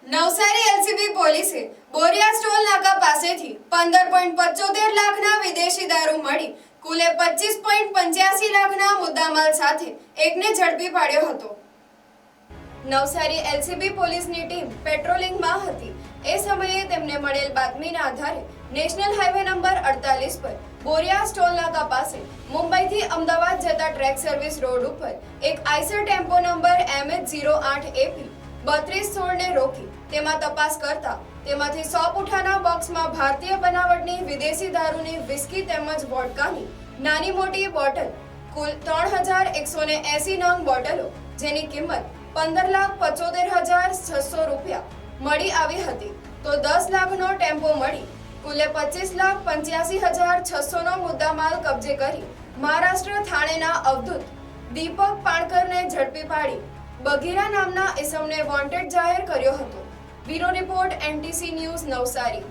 Navsari LCB પોલીસે બોરિયા stall નાકા પાસેથી 15.75 લાખના વિદેશી દારૂ મળી કુલે 25.85 લાખના મુદ્દામાલ સાથે એકને ઝડપી પાડ્યો હતો। નવસારી એલસીબી પોલીસની ટીમ પેટ્રોલિંગમાં હતી। એ સમયે તેમને મળેલ બાતમીના આધારે નેશનલ હાઈવે નંબર 48 પર બોરિયા સ્ટોલ નાકા પાસે મુંબઈથી અમદાવાદ જતા ટ્રેક સર્વિસ રોડ ઉપર એક આઈસર ટેમ્પો નંબર MH08AP 3216 ને રોકી તેમાં તપાસ કરતા તેમાંથી 100 પુઠાના બોક્સમાં ભારતીય બનાવટની વિદેશી દારૂની વિસ્કી તેમજ વોડકાની નાની મોટી બોટલ કુલ 3180 નંગ બોટલો જેની કિંમત 15,75,600 રૂપિયા મળી આવી હતી। તો 10 લાખનો ટેમ્પો મળી કુલે 25,85,600 નો મુદ્દામાલ કબજે કરી મહારાષ્ટ્ર થાણેના અવધૂત દીપક પાણકરને ઝડપી પાડી બઘેરા નામના ઇસમને વોન્ટેડ જાહેર કર્યો હતો। Bureau report NTC news Navsari.